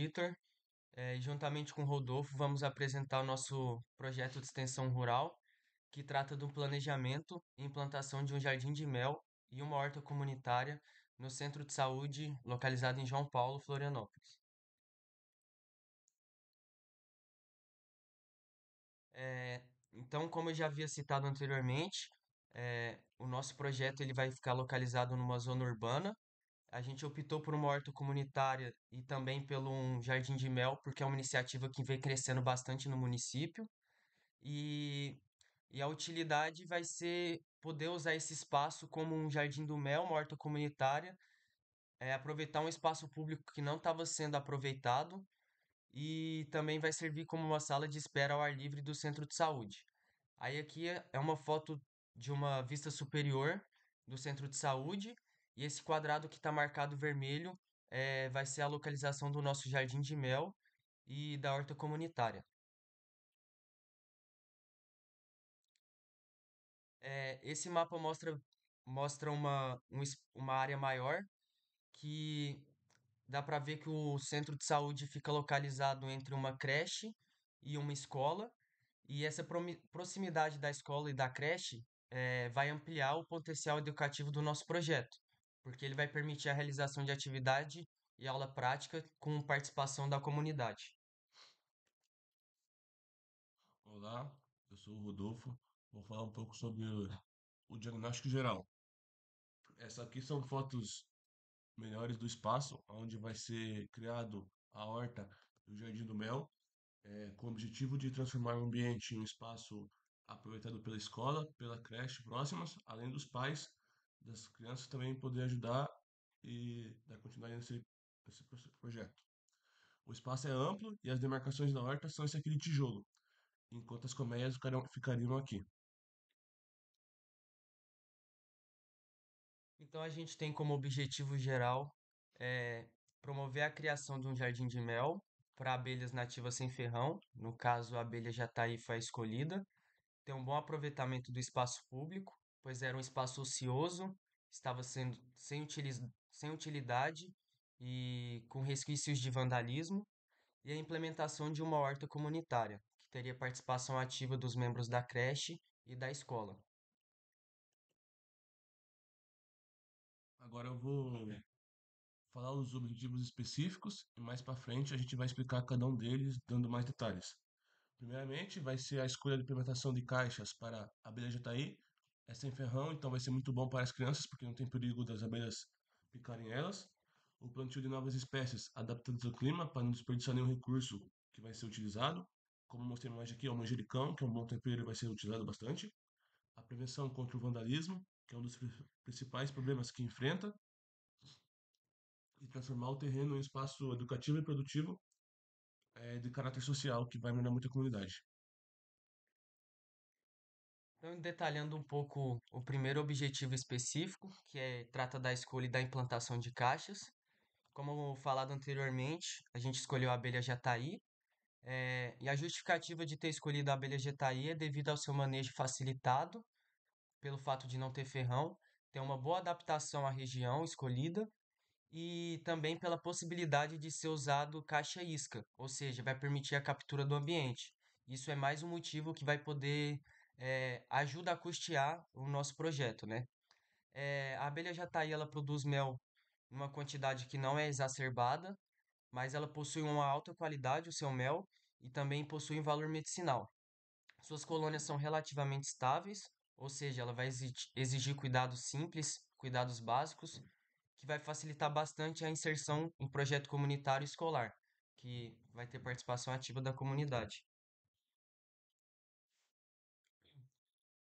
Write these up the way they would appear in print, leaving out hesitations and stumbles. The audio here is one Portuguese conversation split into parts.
Vitor. E juntamente com o Rodolfo, vamos apresentar o nosso projeto de extensão rural, que trata do planejamento e implantação de um jardim de mel e uma horta comunitária no centro de saúde localizado em João Paulo, Florianópolis. É, então, como eu já havia citado anteriormente, o nosso projeto ele vai ficar localizado numa zona urbana. A gente optou por uma horta comunitária e também pelo um jardim de mel, porque é uma iniciativa que vem crescendo bastante no município. E, e a utilidade vai ser poder usar esse espaço como um jardim do mel, uma horta comunitária, aproveitar um espaço público que não estava sendo aproveitado e também vai servir como uma sala de espera ao ar livre do centro de saúde. Aí aqui é uma foto de uma vista superior do centro de saúde e esse quadrado que está marcado vermelho vai ser a localização do nosso jardim de mel e da horta comunitária. Esse mapa mostra uma área maior que dá para ver que o centro de saúde fica localizado entre uma creche e uma escola. E essa proximidade da escola e da creche vai ampliar o potencial educativo do nosso projeto, porque ele vai permitir a realização de atividade e aula prática com participação da comunidade. Olá, eu sou o Rodolfo. Vou falar um pouco sobre o diagnóstico geral. Essas aqui são fotos melhores do espaço, onde vai ser criado a horta do Jardim do Mel, com o objetivo de transformar o ambiente em um espaço aproveitado pela escola, pela creche próximas, além dos pais das crianças também poder ajudar e dar continuidade nesse projeto. O espaço é amplo e as demarcações da horta são esse aqui de tijolo, enquanto as colmeias ficariam aqui. Então a gente tem como objetivo geral eh, promover a criação de um jardim de mel para abelhas nativas sem ferrão, no caso a abelha jataí foi a escolhida, ter um bom aproveitamento do espaço público, pois era um espaço ocioso, estava sendo sem utilidade e com resquícios de vandalismo, e a implementação de uma horta comunitária, que teria participação ativa dos membros da creche e da escola. Agora eu vou falar os objetivos específicos e mais para frente a gente vai explicar cada um deles, dando mais detalhes. Primeiramente, vai ser a escolha de implementação de caixas para a abelha jataí. É sem ferrão, então vai ser muito bom para as crianças, porque não tem perigo das abelhas picarem elas. O plantio de novas espécies adaptadas ao clima, para não desperdiçar nenhum recurso que vai ser utilizado. Como mostrei mais aqui, é o manjericão, que é um bom tempero e vai ser utilizado bastante. A prevenção contra o vandalismo, que é um dos principais problemas que enfrenta. E transformar o terreno em um espaço educativo e produtivo, de caráter social, que vai melhorar muito a comunidade. Então, detalhando um pouco o primeiro objetivo específico, trata da escolha e da implantação de caixas. Como falado anteriormente, a gente escolheu a abelha jataí, e a justificativa de ter escolhido a abelha jataí é devido ao seu manejo facilitado, pelo fato de não ter ferrão, ter uma boa adaptação à região escolhida e também pela possibilidade de ser usado caixa isca, ou seja, vai permitir a captura do ambiente. Isso é mais um motivo que vai poder ajuda a custear o nosso projeto, né? A abelha jataí ela produz mel em uma quantidade que não é exacerbada, mas ela possui uma alta qualidade, o seu mel, e também possui um valor medicinal. Suas colônias são relativamente estáveis, ou seja, ela vai exigir cuidados simples, cuidados básicos, que vai facilitar bastante a inserção em projeto comunitário escolar, que vai ter participação ativa da comunidade.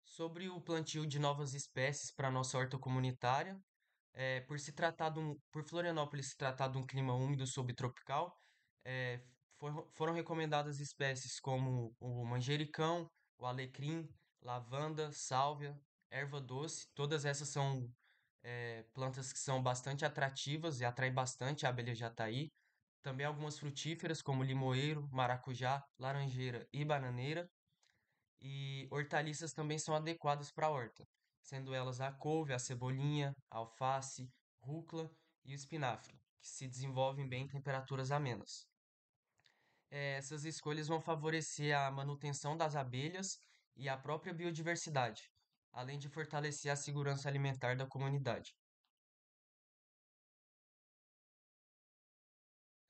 Sobre o plantio de novas espécies para a nossa horta comunitária, por Florianópolis se tratar de um clima úmido subtropical, é, foram recomendadas espécies como o manjericão, o alecrim, lavanda, sálvia, erva doce. Todas essas são plantas que são bastante atrativas e atraem bastante a abelha jataí. Também algumas frutíferas como limoeiro, maracujá, laranjeira e bananeira. E hortaliças também são adequadas para a horta, sendo elas a couve, a cebolinha, a alface, rúcula e o espinafre, que se desenvolvem bem em temperaturas amenas. Essas escolhas vão favorecer a manutenção das abelhas e a própria biodiversidade, além de fortalecer a segurança alimentar da comunidade.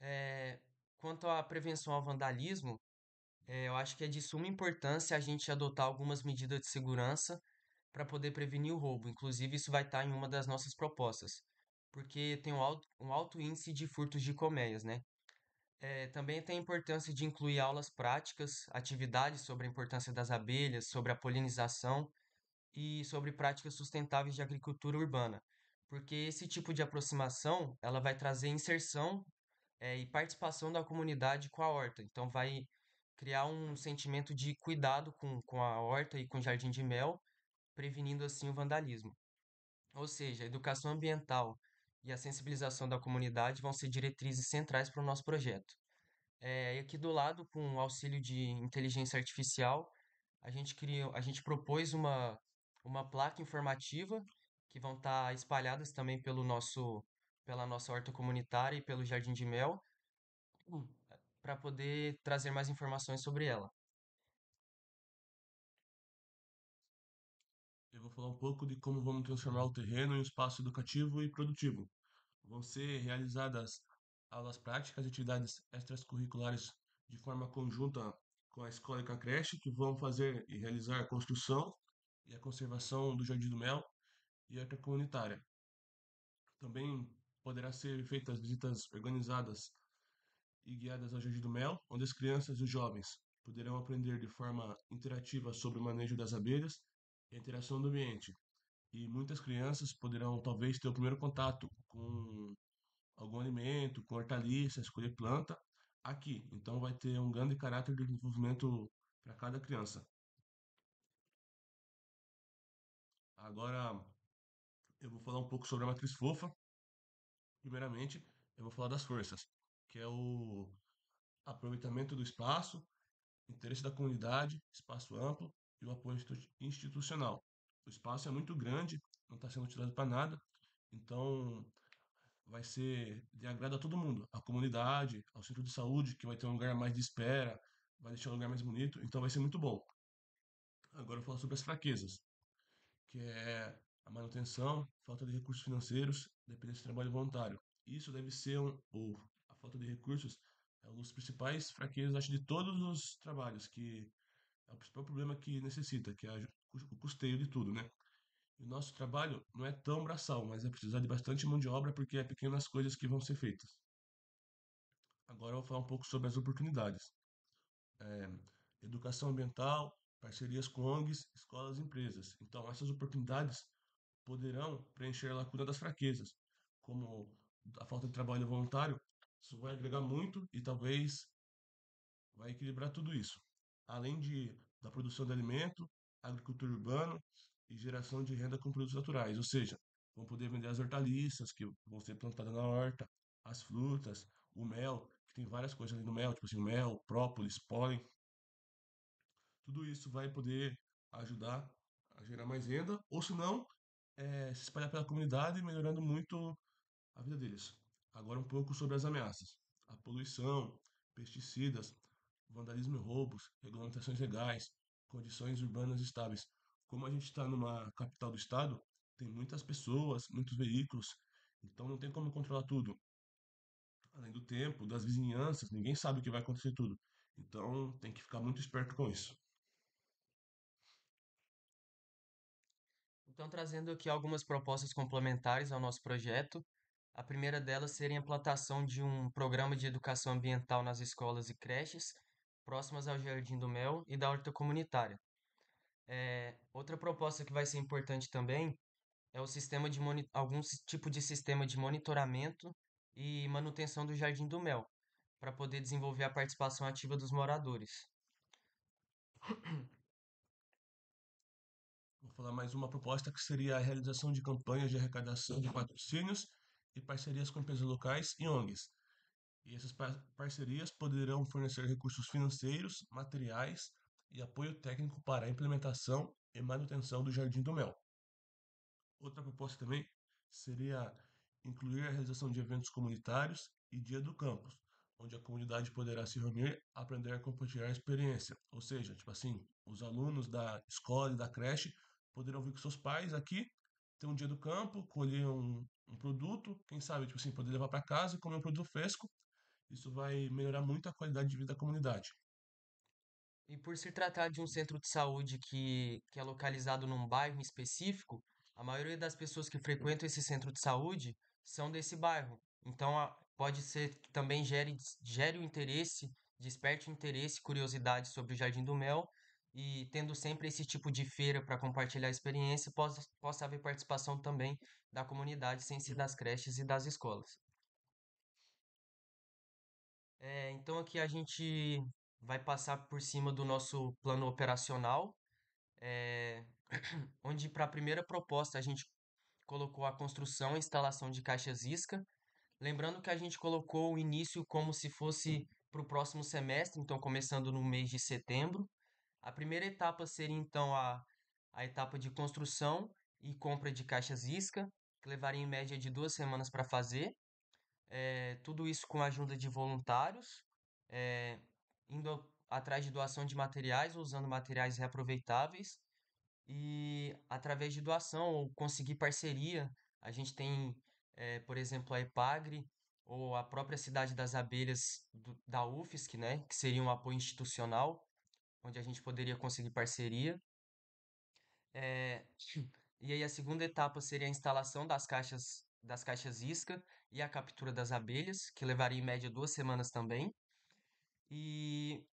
É, Quanto à prevenção ao vandalismo, eu acho que é de suma importância a gente adotar algumas medidas de segurança para poder prevenir o roubo. Inclusive, isso vai estar em uma das nossas propostas, porque tem um alto índice de furtos de colmeias, né? Também tem a importância de incluir aulas práticas, atividades sobre a importância das abelhas, sobre a polinização e sobre práticas sustentáveis de agricultura urbana, porque esse tipo de aproximação ela vai trazer inserção, e participação da comunidade com a horta. Então, vai criar um sentimento de cuidado com a horta e com o jardim de mel, prevenindo assim o vandalismo. Ou seja, a educação ambiental e a sensibilização da comunidade vão ser diretrizes centrais para o nosso projeto. E aqui do lado, com o auxílio de inteligência artificial, a gente propôs uma placa informativa que vão estar espalhadas também pela nossa horta comunitária e pelo Jardim de Mel, para poder trazer mais informações sobre ela. Eu vou falar um pouco de como vamos transformar o terreno em um espaço educativo e produtivo. Vão ser realizadas aulas práticas e atividades extracurriculares de forma conjunta com a escola e com a creche, que vão fazer e realizar a construção e a conservação do Jardim do Mel e a horta comunitária. Também poderá ser feitas visitas organizadas e guiadas ao Jardim do Mel, onde as crianças e os jovens poderão aprender de forma interativa sobre o manejo das abelhas e a interação do ambiente. E muitas crianças poderão talvez ter o primeiro contato com algum alimento, com hortaliça, escolher planta aqui. Então vai ter um grande caráter de desenvolvimento para cada criança. Agora eu vou falar um pouco sobre a matriz fofa. Primeiramente, eu vou falar das forças, que é o aproveitamento do espaço, interesse da comunidade, espaço amplo e o apoio institucional. O espaço é muito grande, não está sendo utilizado para nada, então vai ser de agrado a todo mundo, a comunidade, ao centro de saúde, que vai ter um lugar mais de espera, vai deixar o lugar mais bonito, então vai ser muito bom. Agora eu vou falar sobre as fraquezas, que é a manutenção, falta de recursos financeiros, dependência de trabalho voluntário. Isso deve ser a falta de recursos é um dos principais fraquezas, acho, de todos os trabalhos, que é o principal problema que necessita, que é o custeio de tudo, né? E o nosso trabalho não é tão braçal, mas é precisar de bastante mão de obra porque é pequenas coisas que vão ser feitas. Agora eu vou falar um pouco sobre as oportunidades. É, educação ambiental, parcerias com ONGs, escolas e empresas. Então, essas oportunidades poderão preencher a lacuna das fraquezas, como a falta de trabalho voluntário. Isso vai agregar muito e talvez vai equilibrar tudo isso. Além da produção de alimento, agricultura urbana e geração de renda com produtos naturais, ou seja, vão poder vender as hortaliças que vão ser plantadas na horta, as frutas, o mel, que tem várias coisas ali no mel, tipo assim, mel, própolis, pólen. Tudo isso vai poder ajudar a gerar mais renda, ou se não, se espalhar pela comunidade, melhorando muito a vida deles. Agora um pouco sobre as ameaças. A poluição, pesticidas, vandalismo e roubos, regulamentações legais, condições urbanas estáveis. Como a gente está numa capital do estado, tem muitas pessoas, muitos veículos, então não tem como controlar tudo. Além do tempo, das vizinhanças, ninguém sabe o que vai acontecer tudo. Então tem que ficar muito esperto com isso. Então, trazendo aqui algumas propostas complementares ao nosso projeto, a primeira delas seria a implantação de um programa de educação ambiental nas escolas e creches próximas ao Jardim do Mel e da horta comunitária. Outra proposta que vai ser importante também é o sistema algum tipo de sistema de monitoramento e manutenção do Jardim do Mel, para poder desenvolver a participação ativa dos moradores. Vou falar mais uma proposta que seria a realização de campanhas de arrecadação de patrocínios e parcerias com empresas locais e ONGs. E essas parcerias poderão fornecer recursos financeiros, materiais e apoio técnico para a implementação e manutenção do Jardim do Mel. Outra proposta também seria incluir a realização de eventos comunitários e Dia do Campus, onde a comunidade poderá se reunir, aprender a compartilhar a experiência. Ou seja, tipo assim, os alunos da escola e da creche poderão vir com seus pais aqui, ter um dia do campo, colher um produto, quem sabe, tipo assim, poder levar para casa e comer um produto fresco. Isso vai melhorar muito a qualidade de vida da comunidade. E por se tratar de um centro de saúde que é localizado num bairro em específico, a maioria das pessoas que frequentam esse centro de saúde são desse bairro. Então, pode ser que também gere o interesse, desperte o interesse e curiosidade sobre o Jardim do Mel, e tendo sempre esse tipo de feira para compartilhar a experiência, possa haver participação também da comunidade, sem ser das creches e das escolas. Então, aqui a gente vai passar por cima do nosso plano operacional, é, onde para a primeira proposta a gente colocou a construção e instalação de caixas isca. Lembrando que a gente colocou o início como se fosse para o próximo semestre, então começando no mês de setembro. A primeira etapa seria então a etapa de construção e compra de caixas isca, que levaria em média de 2 semanas para fazer. Tudo isso com a ajuda de voluntários, é, indo atrás de doação de materiais, usando materiais reaproveitáveis e através de doação ou conseguir parceria. A gente tem, por exemplo, a EPAGRE ou a própria Cidade das Abelhas da UFSC, né, que seria um apoio institucional, onde a gente poderia conseguir parceria. É, e aí a segunda etapa seria a instalação das caixas isca e a captura das abelhas, que levaria em média 2 semanas também. E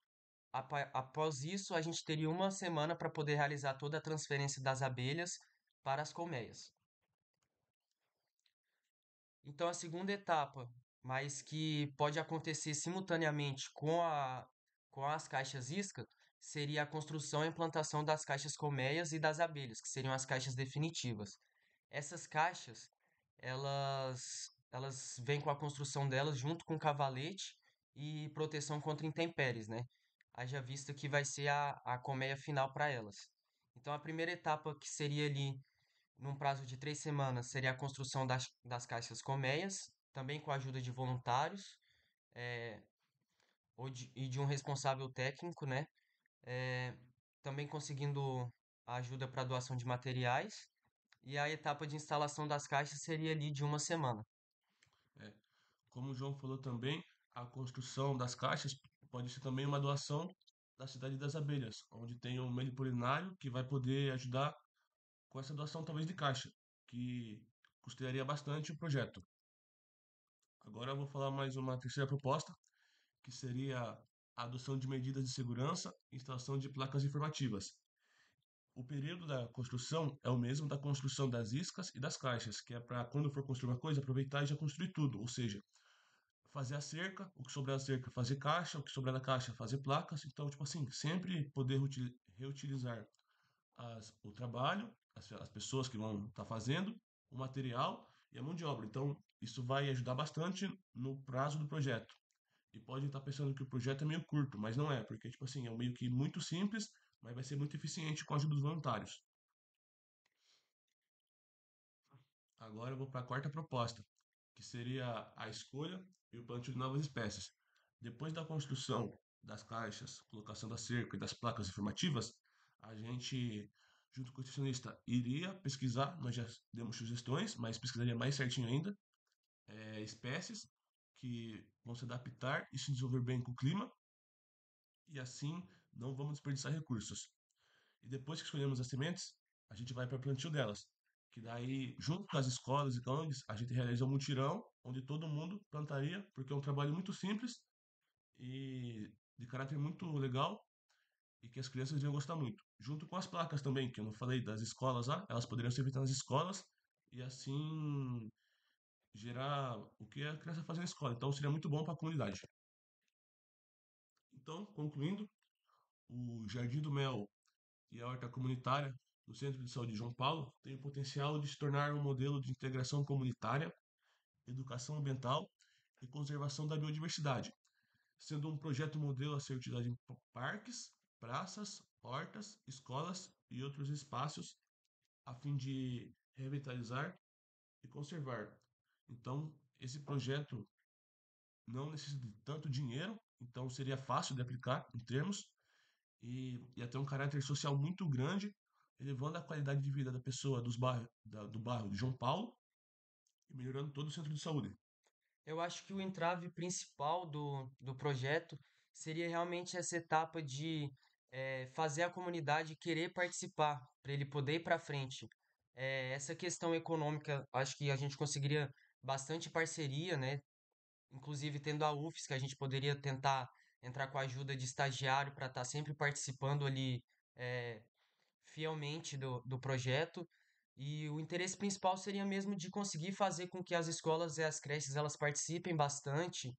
após isso, a gente teria uma semana para poder realizar toda a transferência das abelhas para as colmeias. Então, a segunda etapa, mas que pode acontecer simultaneamente com as caixas isca, seria a construção e implantação das caixas colmeias e das abelhas, que seriam as caixas definitivas. Essas caixas, elas vêm com a construção delas junto com cavalete e proteção contra intempéries, né? Haja vista que vai ser a colmeia final para elas. Então, a primeira etapa, que seria ali num prazo de 3 semanas, seria a construção das caixas colmeias, também com a ajuda de voluntários, eh, e de um responsável técnico, né? Eh, Também conseguindo a ajuda para doação de materiais. E a etapa de instalação das caixas seria ali de uma semana. É, como o João falou também, a construção das caixas pode ser também uma doação da Cidade das Abelhas, onde tem um melipolinário que vai poder ajudar com essa doação talvez de caixa, que custearia bastante o projeto. Agora eu vou falar mais uma terceira proposta, que seria a adoção de medidas de segurança e instalação de placas informativas. O período da construção é o mesmo da construção das iscas e das caixas, que é para quando for construir uma coisa, aproveitar e já construir tudo, ou seja, fazer a cerca, o que sobrar da cerca, fazer caixa, o que sobrar da caixa, fazer placas. Então, tipo assim, sempre poder reutilizar o trabalho, as pessoas que vão estar fazendo, o material e a mão de obra. Então, isso vai ajudar bastante no prazo do projeto. E pode estar pensando que o projeto é meio curto, mas não é, porque, tipo assim, é meio que muito simples, mas vai ser muito eficiente com a ajuda dos voluntários. Agora eu vou para a quarta proposta, que seria a escolha e o plantio de novas espécies. Depois da construção das caixas, colocação da cerca e das placas informativas, a gente, junto com o nutricionista, iria pesquisar, nós já demos sugestões, mas pesquisaria mais certinho ainda, espécies que vão se adaptar e se desenvolver bem com o clima, e assim não vamos desperdiçar recursos. E depois que escolhemos as sementes, a gente vai para o plantio delas. Que daí, junto com as escolas e ONGs, a gente realiza um mutirão onde todo mundo plantaria, porque é um trabalho muito simples e de caráter muito legal e que as crianças iriam gostar muito. Junto com as placas também, que eu não falei das escolas lá, elas poderiam ser feitas nas escolas e assim gerar o que a criança faz na escola. Então seria muito bom para a comunidade. Então, concluindo, o Jardim do Mel e a horta comunitária no Centro de Saúde de João Paulo tem o potencial de se tornar um modelo de integração comunitária, educação ambiental e conservação da biodiversidade, sendo um projeto modelo a ser utilizado em parques, praças, hortas, escolas e outros espaços a fim de revitalizar e conservar. Então, esse projeto não necessita de tanto dinheiro, então seria fácil de aplicar em termos, e ia ter um caráter social muito grande, elevando a qualidade de vida da pessoa do bairro de João Paulo e melhorando todo o centro de saúde. Eu acho que o entrave principal do projeto seria realmente essa etapa de fazer a comunidade querer participar, para ele poder ir para frente. Essa questão econômica, acho que a gente conseguiria bastante parceria, né? Inclusive tendo a UFS, que a gente poderia tentar entrar com a ajuda de estagiário para estar sempre participando ali eh, fielmente do projeto. E o interesse principal seria mesmo de conseguir fazer com que as escolas e as creches elas participem bastante,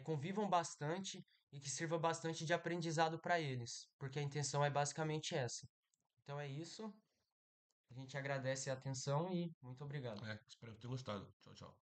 convivam bastante e que sirva bastante de aprendizado para eles, porque a intenção é basicamente essa. Então é isso. A gente agradece a atenção e muito obrigado. Espero que tenham gostado. Tchau, tchau.